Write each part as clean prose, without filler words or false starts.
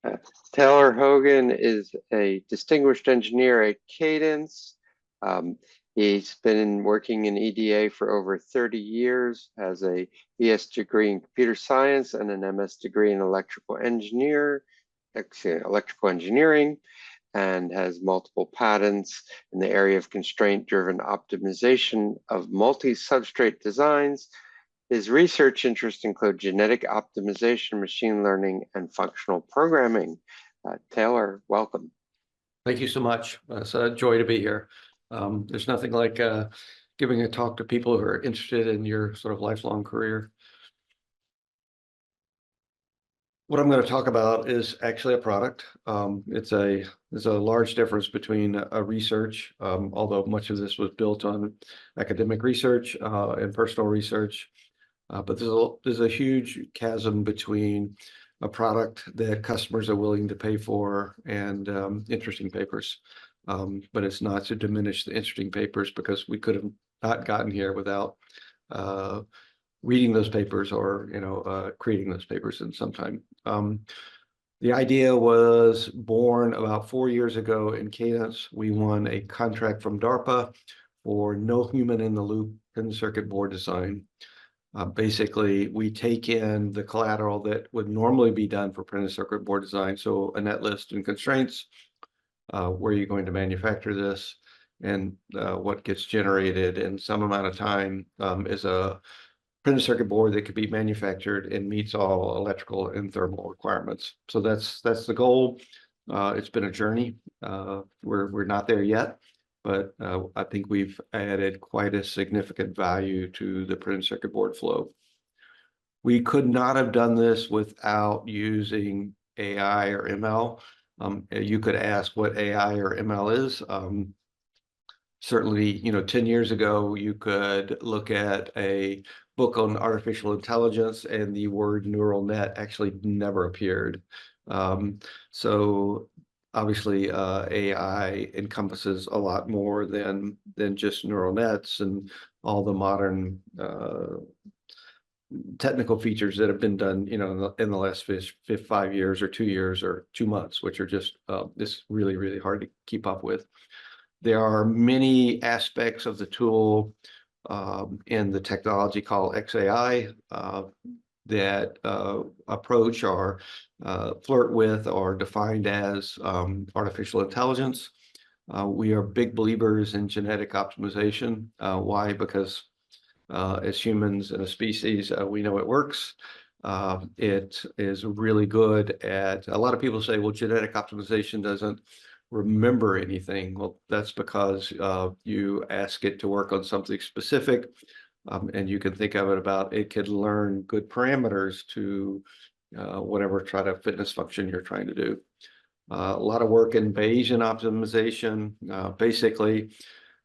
Uh, Taylor Hogan is a distinguished engineer at Cadence. Um, he's been working in EDA for over 30 years, has a BS degree in computer science and an MS degree in electrical engineering, and has multiple patents in the area of constraint-driven optimization of multi-substrate designs. His research interests include genetic optimization, machine learning, and functional programming. Taylor, welcome. Thank you so much. It's a joy to be here. There's nothing like giving a talk to people who are interested in your sort of lifelong career. What I'm going to talk about is actually a product. There's a large difference between a research, although much of this was built on academic research and personal research. But there's a huge chasm between a product that customers are willing to pay for and interesting papers. But it's not to diminish the interesting papers, because we could have not gotten here without reading those papers or creating those papers in some time. The idea was born about 4 years ago in Cadence. We won a contract from DARPA for no human in the loop printed circuit board design. Basically, we take in the collateral that would normally be done for printed circuit board design. So a net list and constraints, where you're going to manufacture this, and what gets generated in some amount of time is a printed circuit board that could be manufactured and meets all electrical and thermal requirements. So that's the goal. It's been a journey. We're not there yet, but I think we've added quite a significant value to the printed circuit board flow. We could not have done this without using AI or ML. You could ask what AI or ML is. Certainly, 10 years ago, you could look at a book on artificial intelligence and the word neural net actually never appeared. So obviously, AI encompasses a lot more than just neural nets and all the modern technical features that have been done, in the last 5 years or 2 years or 2 months, which are just really, really hard to keep up with. There are many aspects of the tool in the technology called XAI that approach or flirt with or defined as artificial intelligence. We are big believers in genetic optimization. Why? Because as humans and a species, we know it works. It is really good at, a lot of people say, well, genetic optimization doesn't remember anything. Well, that's because you ask it to work on something specific, and you can think of it about it could learn good parameters to whatever fitness function you're trying to do. A lot of work in Bayesian optimization. Basically,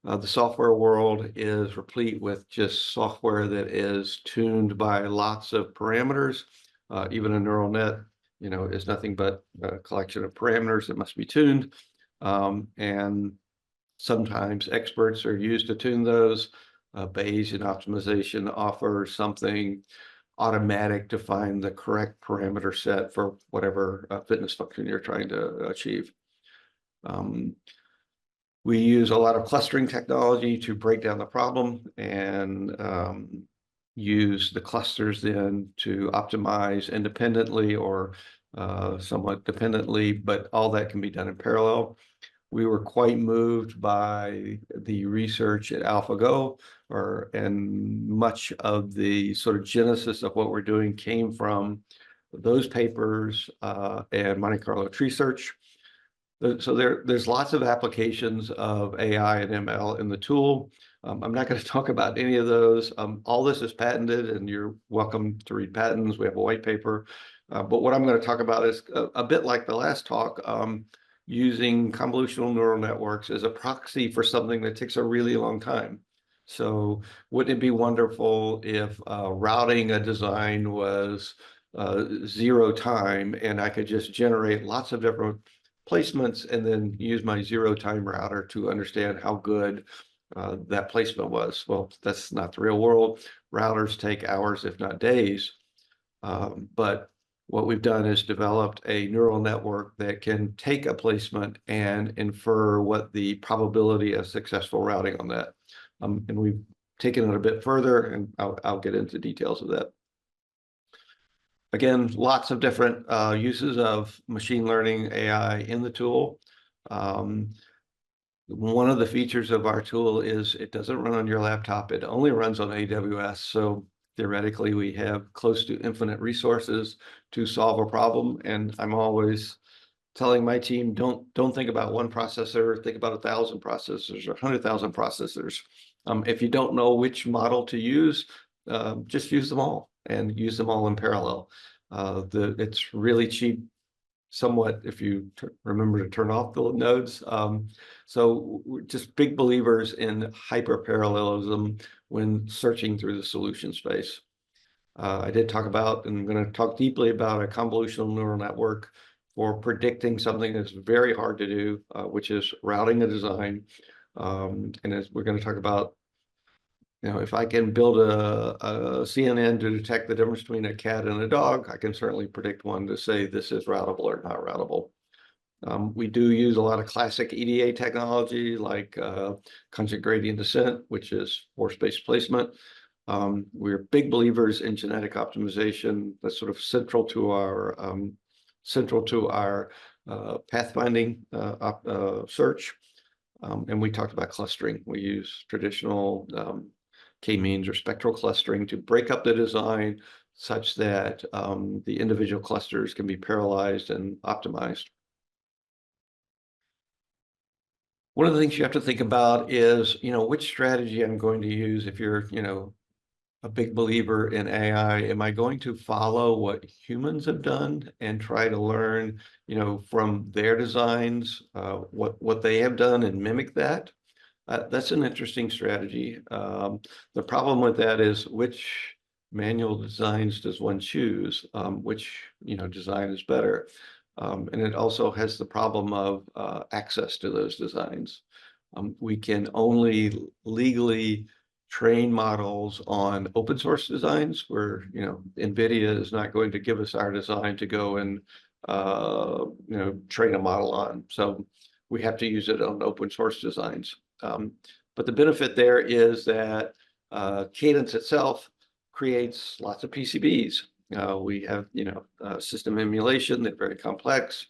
the software world is replete with just software that is tuned by lots of parameters. Even a neural net, is nothing but a collection of parameters that must be tuned. And sometimes experts are used to tune those. Bayesian optimization offers something automatic to find the correct parameter set for whatever fitness function you're trying to achieve. We use a lot of clustering technology to break down the problem and use the clusters then to optimize independently or somewhat dependently, but all that can be done in parallel. We were quite moved by the research at AlphaGo, and much of the sort of genesis of what we're doing came from those papers and Monte Carlo tree search. So there's lots of applications of AI and ML in the tool. I'm not going to talk about any of those. All this is patented, and you're welcome to read patents. We have a white paper. But what I'm going to talk about is a bit like the last talk, using convolutional neural networks as a proxy for something that takes a really long time. So wouldn't it be wonderful if routing a design was 0 time, and I could just generate lots of different placements and then use my 0 time router to understand how good that placement was? Well, that's not the real world. Routers take hours, if not days. But what we've done is developed a neural network that can take a placement and infer what the probability of successful routing on that. And we've taken it a bit further, and I'll get into details of that. Again, lots of different uses of machine learning AI in the tool. One of the features of our tool is it doesn't run on your laptop. It only runs on AWS. So theoretically, we have close to infinite resources to solve a problem. And I'm always telling my team, don't think about one processor, think about 1,000 processors or 100,000 processors. If you don't know which model to use, just use them all and use them all in parallel. It's really cheap, somewhat, if you remember to turn off the nodes. So we're just big believers in hyper-parallelism when searching through the solution space. I did talk about, and I'm going to talk deeply about, a convolutional neural network for predicting something that's very hard to do, which is routing a design. And as we're going to talk about, if I can build a CNN to detect the difference between a cat and a dog, I can certainly predict one to say this is routable or not routable. We do use a lot of classic EDA technology like conjugate gradient descent, which is force-based placement. We're big believers in genetic optimization. That's sort of central to our pathfinding search. And we talked about clustering. We use traditional k-means or spectral clustering to break up the design such that the individual clusters can be parallelized and optimized. One of the things you have to think about is, which strategy I'm going to use. If you're, a big believer in AI, am I going to follow what humans have done and try to learn, from their designs, what they have done and mimic that? That's an interesting strategy. The problem with that is, which manual designs does one choose? Which, design is better? And it also has the problem of access to those designs. We can only legally train models on open source designs, where NVIDIA is not going to give us our design to go and train a model on. So we have to use it on open source designs. But the benefit there is that Cadence itself creates lots of PCBs. We have, system emulation. They're very complex.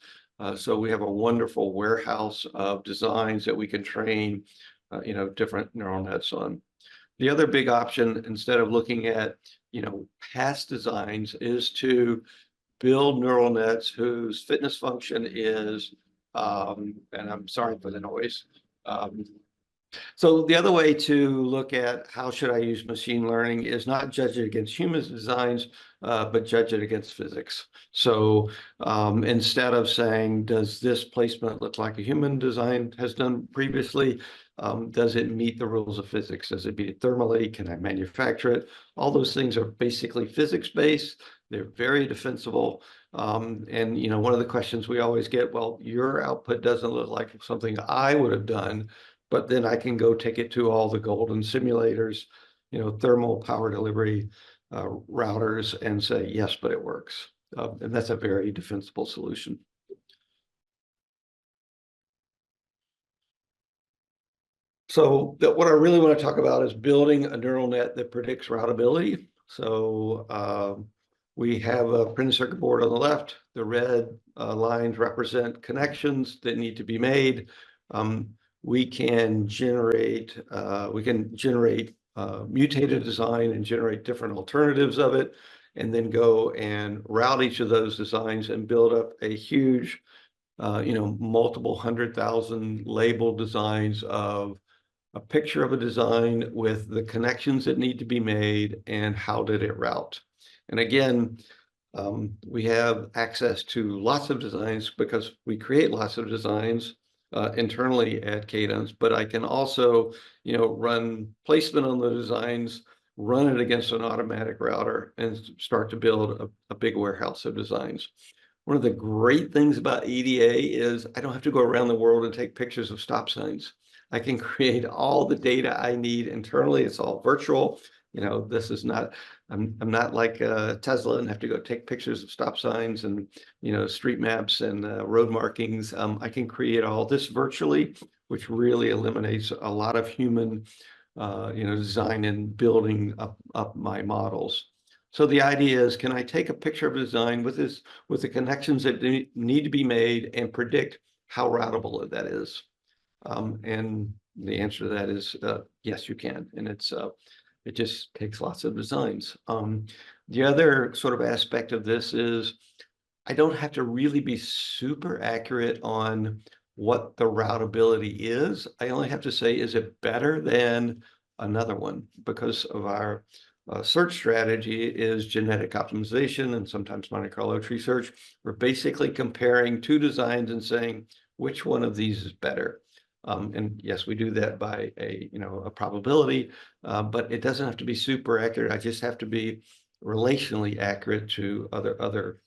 So we have a wonderful warehouse of designs that we can train, different neural nets on. The other big option, instead of looking at, past designs, is to build neural nets whose fitness function is, and I'm sorry for the noise. So the other way to look at how should I use machine learning is not judge it against human designs, but judge it against physics. So instead of saying, does this placement look like a human design has done previously? Does it meet the rules of physics? Does it meet it thermally? Can I manufacture it? All those things are basically physics-based. They're very defensible. And one of the questions we always get, well, your output doesn't look like something I would have done, but then I can go take it to all the golden simulators, thermal power delivery routers, and say, yes, but it works. And that's a very defensible solution. So what I really want to talk about is building a neural net that predicts routability. So we have a printed circuit board on the left. The red lines represent connections that need to be made. We can generate mutated design and generate different alternatives of it, and then go and route each of those designs and build up a huge, multiple 100,000 labeled designs of a picture of a design with the connections that need to be made and how did it route. And again, we have access to lots of designs because we create lots of designs internally at Cadence, but I can also, run placement on the designs, run it against an automatic router, and start to build a big warehouse of designs. One of the great things about EDA is I don't have to go around the world and take pictures of stop signs. I can create all the data I need internally. It's all virtual. This is not, I'm not like Tesla and have to go take pictures of stop signs and, street maps and road markings. I can create all this virtually, which really eliminates a lot of human, design and building up my models. So the idea is, can I take a picture of a design with the connections that need to be made and predict how routable that is? And the answer to that is yes, you can. And it just takes lots of designs. The other sort of aspect of this is I don't have to really be super accurate on what the routability is. I only have to say, is it better than another one? Because of our search strategy is genetic optimization and sometimes Monte Carlo tree search. We're basically comparing two designs and saying, which one of these is better? And yes, we do that by a probability, but it doesn't have to be super accurate. I just have to be relationally accurate to other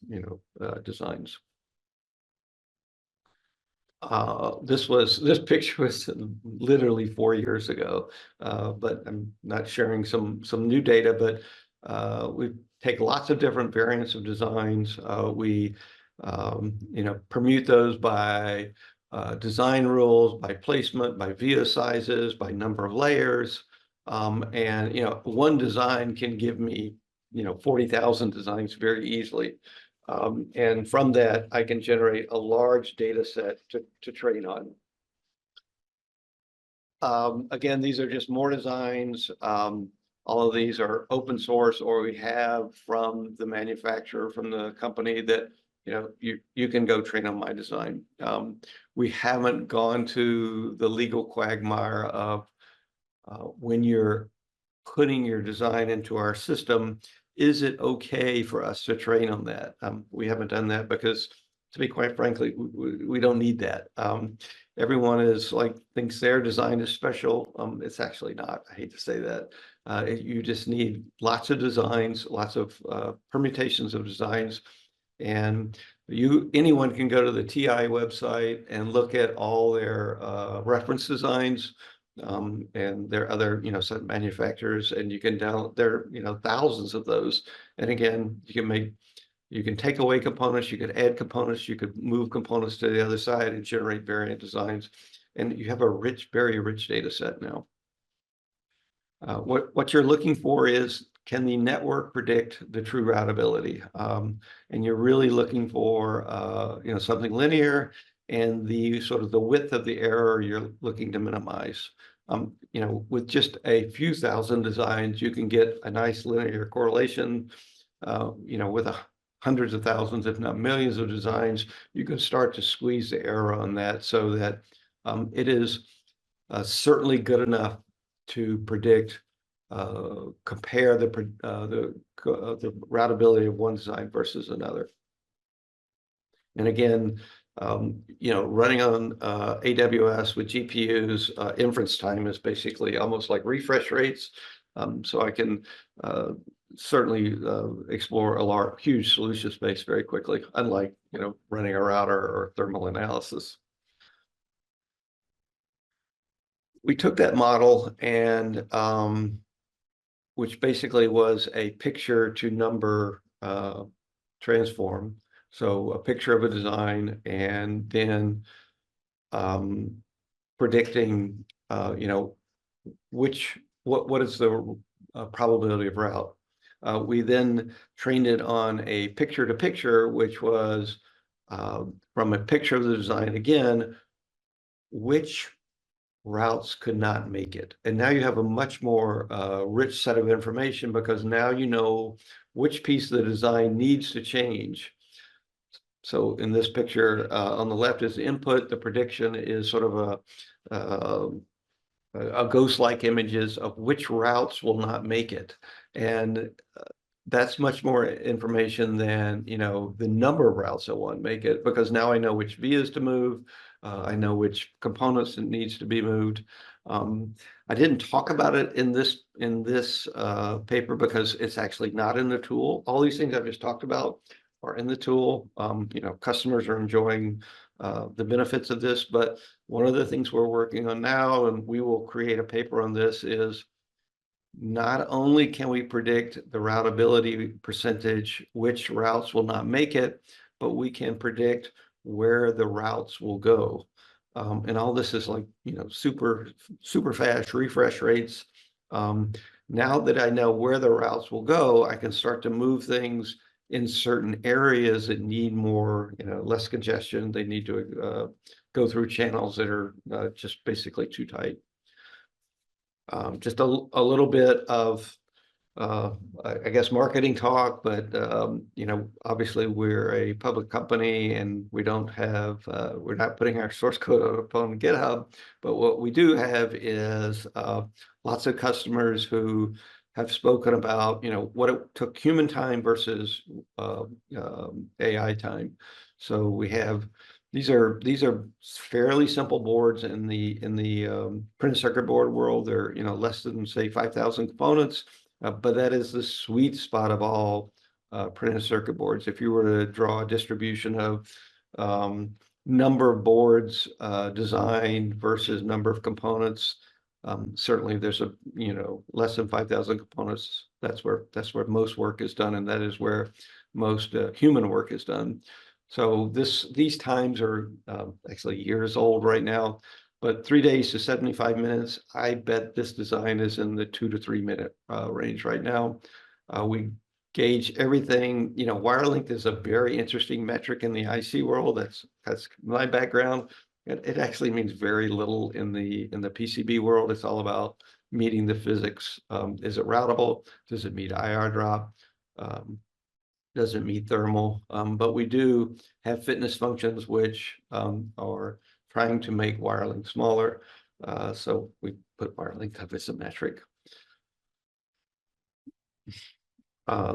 designs. This picture was literally 4 years ago, but I'm not sharing some new data, but we take lots of different variants of designs. We permute those by design rules, by placement, by via sizes, by number of layers. And one design can give me 40,000 designs very easily. And from that, I can generate a large data set to train on. Again, these are just more designs. All of these are open source, or we have from the manufacturer, from the company that you can go train on my design. We haven't gone to the legal quagmire of when you're putting your design into our system, is it okay for us to train on that? We haven't done that because, to be quite frankly, we don't need that. Everyone thinks their design is special. It's actually not. I hate to say that. You just need lots of designs, lots of permutations of designs, and anyone can go to the TI website and look at all their reference designs. And there are other, set manufacturers, and you can download there, thousands of those. And again, you can take away components, you could add components, you could move components to the other side and generate variant designs. And you have a very rich data set now. What you're looking for is, can the network predict the true routability? And you're really looking for, something linear, and the sort of the width of the error you're looking to minimize. With just a few thousand designs, you can get a nice linear correlation. With hundreds of thousands, if not millions of designs, you can start to squeeze the error on that, so that it is certainly good enough to predict, compare the routability of one design versus another. And again, running on AWS with GPUs, inference time is basically almost like refresh rates. So I can certainly explore a huge solution space very quickly, unlike running a router or thermal analysis. We took that model and which basically was a picture to number transform. So a picture of a design, and then predicting, what is the probability of route. We then trained it on a picture to picture, which was from a picture of the design again, which routes could not make it. And now you have a much more rich set of information, because now you know which piece of the design needs to change. So in this picture on the left is the input. The prediction is sort of a ghost-like images of which routes will not make it. And that's much more information than the number of routes that won't make it, because now I know which vias to move. I know which components it needs to be moved. I didn't talk about it in this paper because it's actually not in the tool. All these things I've just talked about are in the tool. Customers are enjoying the benefits of this, but one of the things we're working on now, and we will create a paper on this, is not only can we predict the routability percentage, which routes will not make it, but we can predict where the routes will go. And all this is like, super fast refresh rates. Now that I know where the routes will go, I can start to move things in certain areas that need more, less congestion. They need to go through channels that are just basically too tight. Just a little bit of I guess marketing talk, but obviously we're a public company and we don't have we're not putting our source code up on GitHub, but what we do have is lots of customers who have spoken about what it took human time versus AI time. So we have these are fairly simple boards in the printed circuit board world. They're less than say 5,000 components. But that is the sweet spot of all printed circuit boards. If you were to draw a distribution of number of boards designed versus number of components, certainly there's less than 5,000 components. That's where most work is done, and that is where most human work is done. So these times are actually years old right now. But 3 days to 75 minutes, I bet this design is in the 2 to 3 minute range right now. We gauge everything. Wire length is a very interesting metric in the IC world. That's my background. It actually means very little in the PCB world. It's all about meeting the physics. Is it routable? Does it meet IR drop? Does it meet thermal? But we do have fitness functions which are trying to make wire length smaller. So we put wire length up as a metric.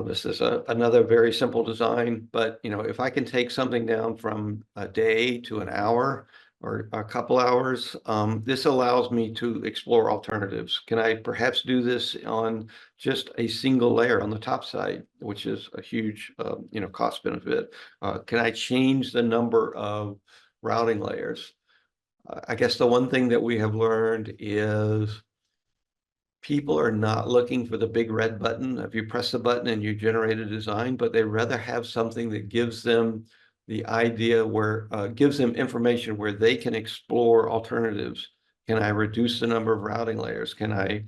This is another very simple design, but if I can take something down from a day to an hour or a couple hours, this allows me to explore alternatives. Can I perhaps do this on just a single layer on the top side, which is a huge cost benefit? Can I change the number of routing layers? I guess the one thing that we have learned is people are not looking for the big red button. If you press the button and you generate a design, but they rather have something that gives them the idea where gives them information where they can explore alternatives. Can I reduce the number of routing layers? Can I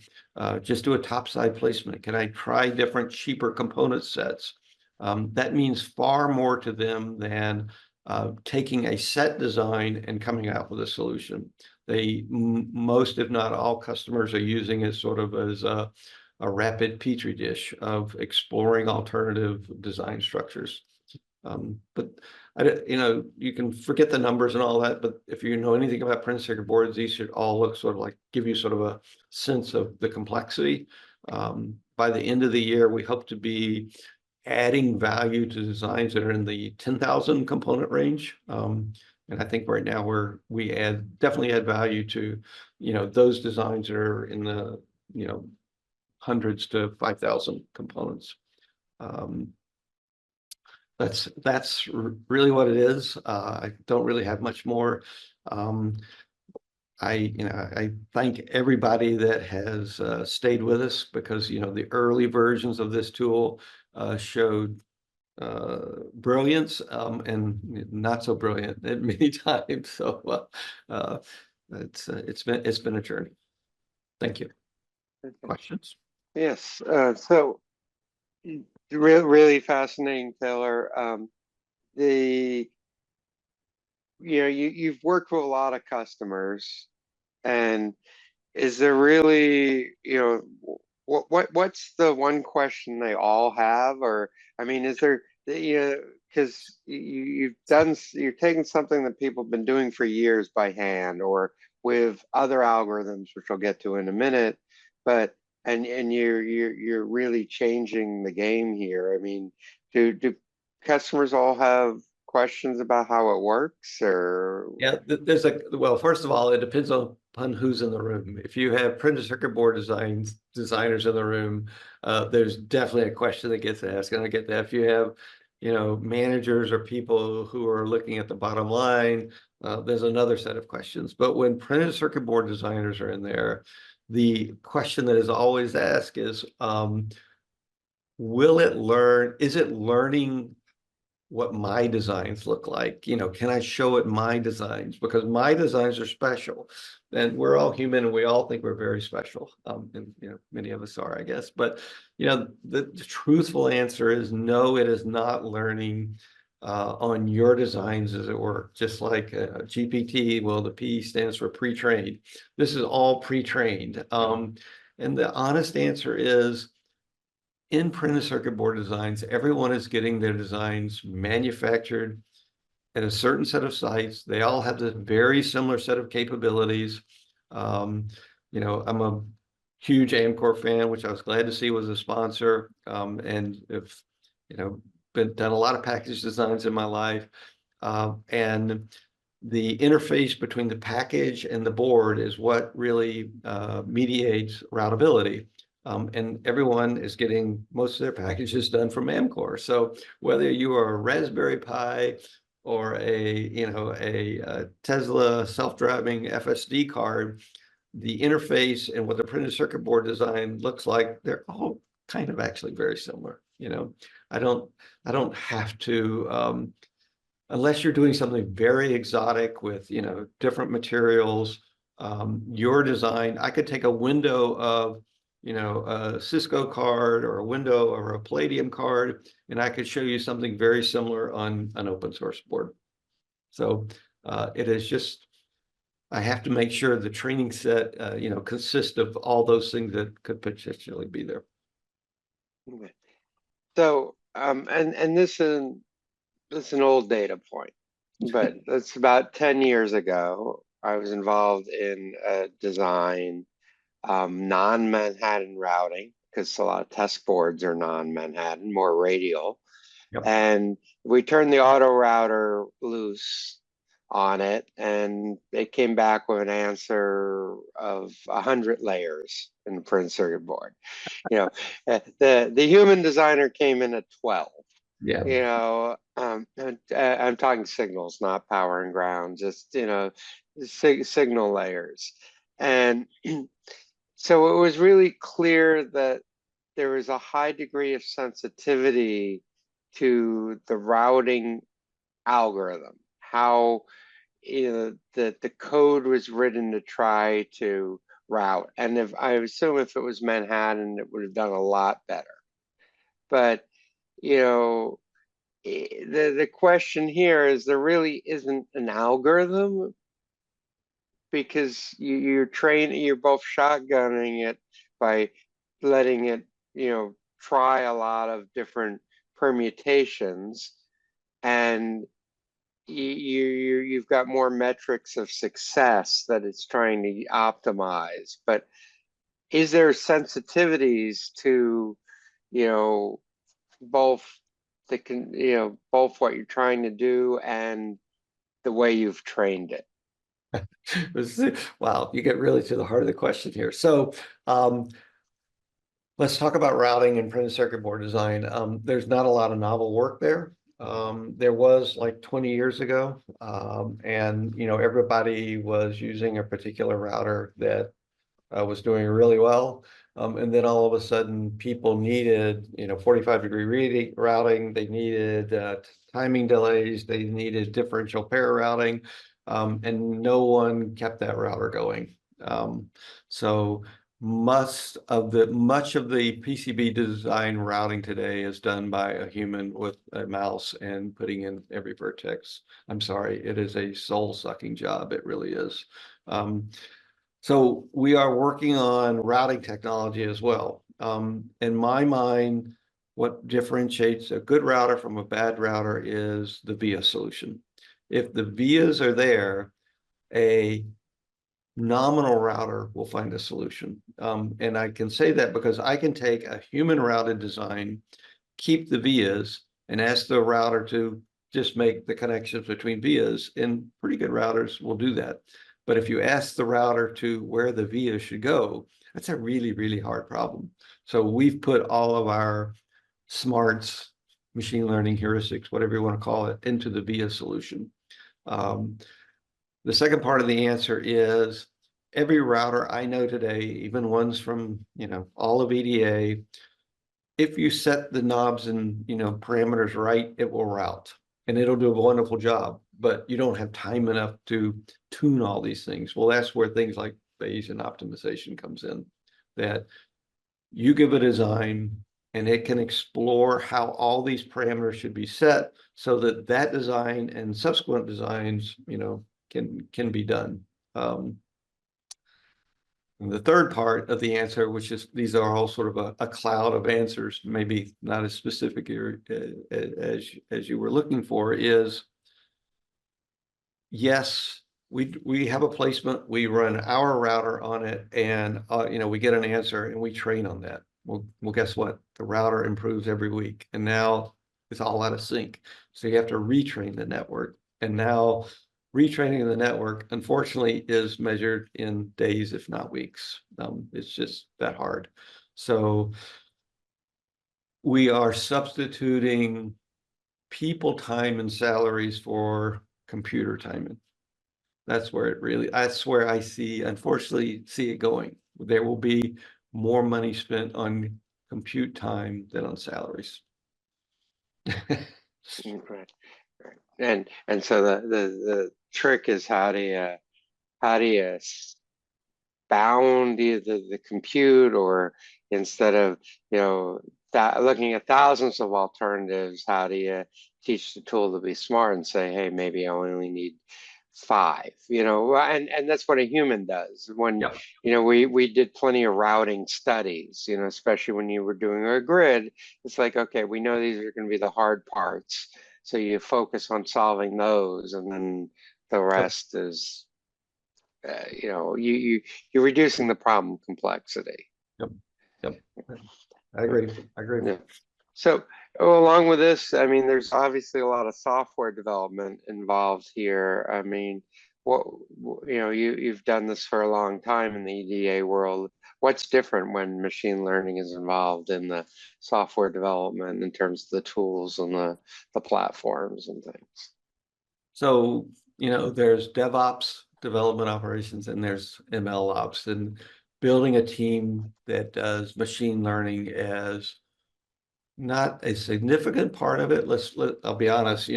just do a topside placement? Can I try different cheaper component sets? That means far more to them than taking a set design and coming out with a solution. Most, if not all, customers are using it sort of as a rapid petri dish of exploring alternative design structures. But you can forget the numbers and all that, but if you know anything about printed circuit boards, these should all look sort of like give you sort of a sense of the complexity. By the end of the year, we hope to be adding value to designs that are in the 10,000 component range. And I think right now we definitely add value to, those designs that are in the, hundreds to 5,000 components. That's really what it is. I don't really have much more. I thank everybody that has stayed with us because the early versions of this tool showed brilliance and not so brilliant at many times. So it's been a journey. Thank you. Questions? Yes. So really fascinating, Taylor. You've worked with a lot of customers, and is there really, what's the one question they all have? Or, I mean, is there, because you're taking something that people have been doing for years by hand or with other algorithms, which I'll get to in a minute, but and you're really changing the game here. I mean, do customers all have questions about how it works, or? Yeah, well, first of all, it depends upon who's in the room. If you have printed circuit board designers in the room, there's definitely a question that gets asked. And I get that. If you have, managers or people who are looking at the bottom line, there's another set of questions. But when printed circuit board designers are in there, the question that is always asked is, is it learning what my designs look like? You know, can I show it my designs? Because my designs are special, and we're all human and we all think we're very special. And you know, many of us are, I guess. But you know, the truthful answer is no, it is not learning on your designs, as it were. Just like GPT, well, the P stands for pre-trained. This is all pre-trained. And the honest answer is, in printed circuit board designs, everyone is getting their designs manufactured at a certain set of sites. They all have this very similar set of capabilities. Um, you know, I'm a huge Amcor fan, which I was glad to see was a sponsor, and have, you know, done a lot of package designs in my life. And the interface between the package and the board is what really mediates routability. And everyone is getting most of their packages done from Amcor. So whether you are a Raspberry Pi or a Tesla self-driving FSD card, the interface and what the printed circuit board design looks like, they're all kind of actually very similar. You know, I don't have to, unless you're doing something very exotic with, you know, different materials, your design, I could take a window of, you know, a Cisco card or a window or a Palladium card, and I could show you something very similar on an open source board. So it is just, I have to make sure the training set, you know, consists of all those things that could potentially be there. Okay. So, and this is an old data point, but that's about 10 years ago. I was involved in a design, non-Manhattan routing, because a lot of test boards are non-Manhattan, more radial. Yep. And we turned the auto router loose on it, and it came back with an answer of 100 layers in the printed circuit board. You know, the human designer came in at 12. Yeah. You know, I'm talking signals, not power and ground, just, you know, signal layers. And so it was really clear that there was a high degree of sensitivity to the routing algorithm, how, you know, the code was written to try to route. And if I assume if it was Manhattan, it would have done a lot better. But, you know, the question here is, there really isn't an algorithm, because you're both shotgunning it by letting it, you know, try a lot of different permutations, and you've got more metrics of success that it's trying to optimize. But is there sensitivities to, you know, both both what you're trying to do and the way you've trained it? Wow, you get really to the heart of the question here. So let's talk about routing and printed circuit board design. There's not a lot of novel work there. There was like 20 years ago, and you know, everybody was using a particular router that was doing really well. And then all of a sudden, people needed, you know, 45-degree routing. They needed timing delays. They needed differential pair routing, and no one kept that router going. So much of the PCB design routing today is done by a human with a mouse and putting in every vertex. I'm sorry, it is a soul-sucking job. It really is. So we are working on routing technology as well. In my mind, what differentiates a good router from a bad router is the via solution. If the vias are there, a nominal router will find a solution. And I can say that because I can take a human routed design, keep the vias, and ask the router to just make the connections between vias, and pretty good routers will do that. But if you ask the router to where the via should go, that's a really, really hard problem. So we've put all of our smarts, machine learning heuristics, whatever you want to call it, into the via solution. The second part of the answer is every router I know today, even ones from, all of EDA, if you set the knobs and, parameters right, it will route and it'll do a wonderful job, but you don't have time enough to tune all these things. Well, that's where things like Bayesian optimization comes in, that you give a design and it can explore how all these parameters should be set so that that design and subsequent designs, can be done. And the third part of the answer, which is these are all sort of a cloud of answers, maybe not as specific as you were looking for, is yes, we have a placement, we run our router on it, and we get an answer and we train on that. Well, guess what? The router improves every week, and now it's all out of sync. So you have to retrain the network, and now retraining the network, unfortunately, is measured in days, if not weeks. It's just that hard. So we are substituting people time and salaries for computer time. That's where I see, unfortunately, see it going. There will be more money spent on compute time than on salaries. Right, right. And so the trick is how do you bound the compute, or instead of that looking at thousands of alternatives, how do you teach the tool to be smart and say, hey, maybe I only need five, and that's what a human does. When Yep. we did plenty of routing studies, especially when you were doing a grid. It's like, okay, we know these are going to be the hard parts, so you focus on solving those, and then the Yep. rest is you're reducing the problem complexity. Yep. Yep. I agree. Yeah. So along with this, I mean, there's obviously a lot of software development involved here. I mean, what you've done this for a long time in the EDA world. What's different when machine learning is involved in the software development in terms of the tools and the platforms and things? So, there's DevOps, development operations, and there's ML ops, and building a team that does machine learning as not a significant part of it. I'll be honest,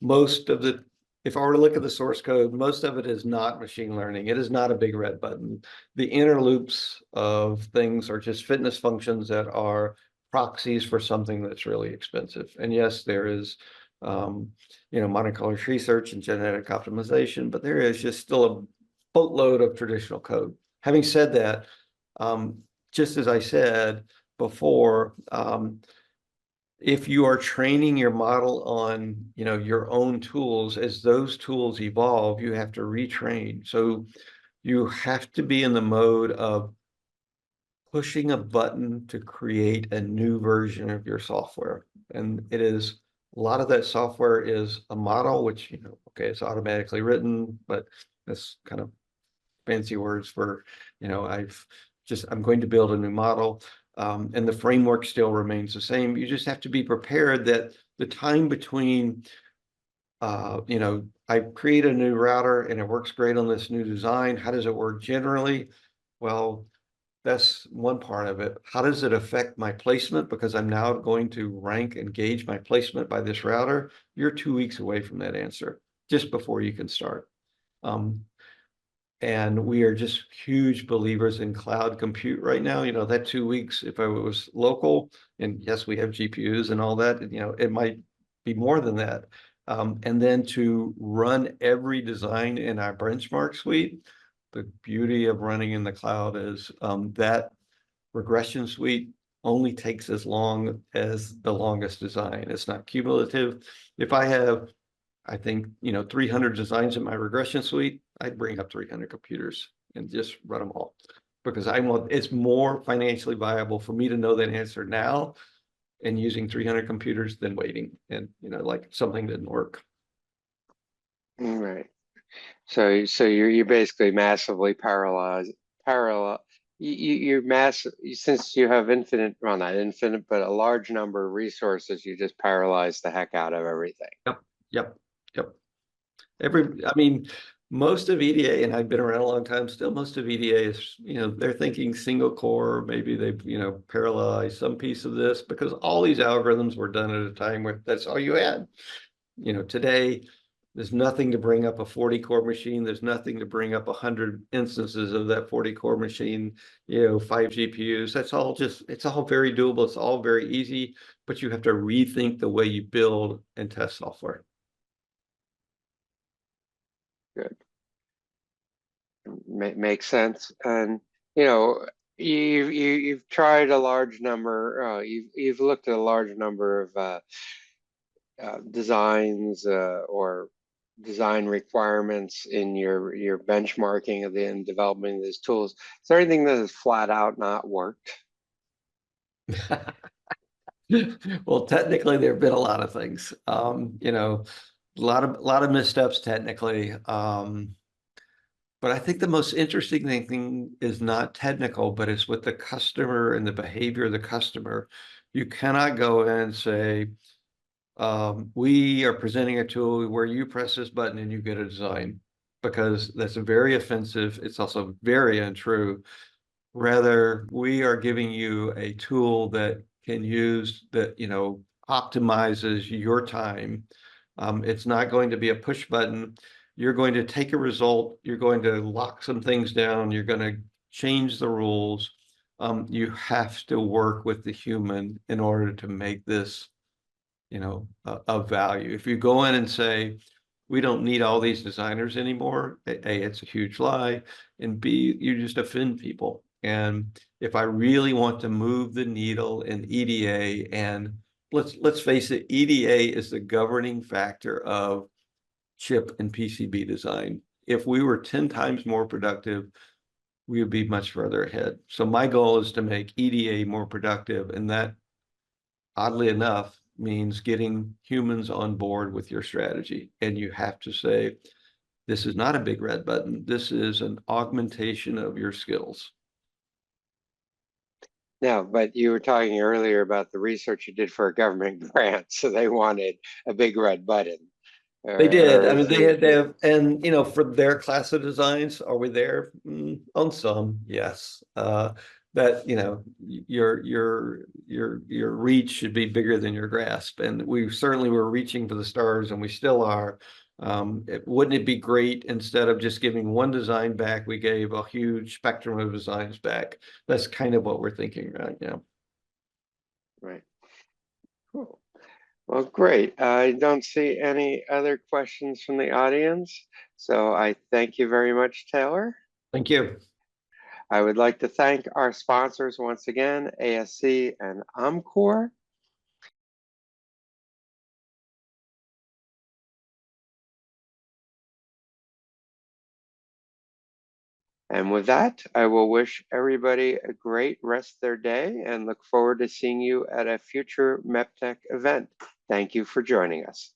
most of the, if I were to look at the source code, most of it is not machine learning. It is not a big red button. The inner loops of things are just fitness functions that are proxies for something that's really expensive. And yes, there is, Monte Carlo tree search and genetic optimization, but there is just still a boatload of traditional code. Having said that, just as I said before, if you are training your model on, your own tools, as those tools evolve, you have to retrain. So you have to be in the mode of pushing a button to create a new version of your software. And a lot of that software is a model, which, okay, it's automatically written, but that's kind of fancy words for, I'm going to build a new model. And the framework still remains the same. You just have to be prepared that the time between, I create a new router and it works great on this new design. How does it work generally? Well, that's one part of it. How does it affect my placement? Because I'm now going to rank and gauge my placement by this router. You're 2 weeks away from that answer, just before you can start. And we are just huge believers in cloud compute right now. That 2 weeks, if I was local, and yes, we have GPUs and all that, it might be more than that. And then to run every design in our benchmark suite, the beauty of running in the cloud is that regression suite only takes as long as the longest design. It's not cumulative. If I have, I think, 300 designs in my regression suite, I'd bring up 300 computers and just run them all, because it's more financially viable for me to know that answer now and using 300 computers than waiting and, like something didn't work. Right. So you're basically massively parallel. You're massive, since you have infinite, well, not infinite, but a large number of resources. You just paralyze the heck out of everything. Yep. Yep. Yep. I mean, most of EDA, and I've been around a long time, still most of EDA is, they're thinking single core, maybe they've, parallelized some piece of this because all these algorithms were done at a time where that's all you had. Today, there's nothing to bring up a 40 core machine. There's nothing to bring up 100 instances of that 40 core machine, 5 GPUs. It's all very doable. It's all very easy, but you have to rethink the way you build and test software. Good. Makes sense. And you've tried a large number. You've looked at a large number of designs or design requirements in your benchmarking of the development of these tools. Is there anything that has flat out not worked? Well, technically, there have been a lot of things. A lot of missteps technically. But I think the most interesting thing is not technical, but it's with the customer and the behavior of the customer. You cannot go in and say, we are presenting a tool where you press this button and you get a design, because that's very offensive. It's also very untrue. Rather, we are giving you a tool that can use that, optimizes your time. It's not going to be a push button. You're going to take a result, you're going to lock some things down, you're going to change the rules. You have to work with the human in order to make this, of value. If you go in and say, we don't need all these designers anymore, A, it's a huge lie, and B, you just offend people. And if I really want to move the needle in EDA, and let's face it, EDA is the governing factor of chip and PCB design. If we were 10 times more productive, we would be much further ahead. So my goal is to make EDA more productive, and that, oddly enough, means getting humans on board with your strategy. And you have to say, this is not a big red button. This is an augmentation of your skills. No, but you were talking earlier about the research you did for a government grant, so they wanted a big red button. They did. Or I mean, is they it, have, and for their class of designs, are we there? On some, yes. That your reach should be bigger than your grasp, and we certainly were reaching for the stars, and we still are. Wouldn't it be great, instead of just giving one design back, we gave a huge spectrum of designs back? That's kind of what we're thinking right now. right? Cool. Well, great. I don't see any other questions from the audience, so I thank you very much, Taylor. Thank you. I would like to thank our sponsors once again, ASC and Amcor. And with that, I will wish everybody a great rest of their day and look forward to seeing you at a future MEPTEC event. Thank you for joining us.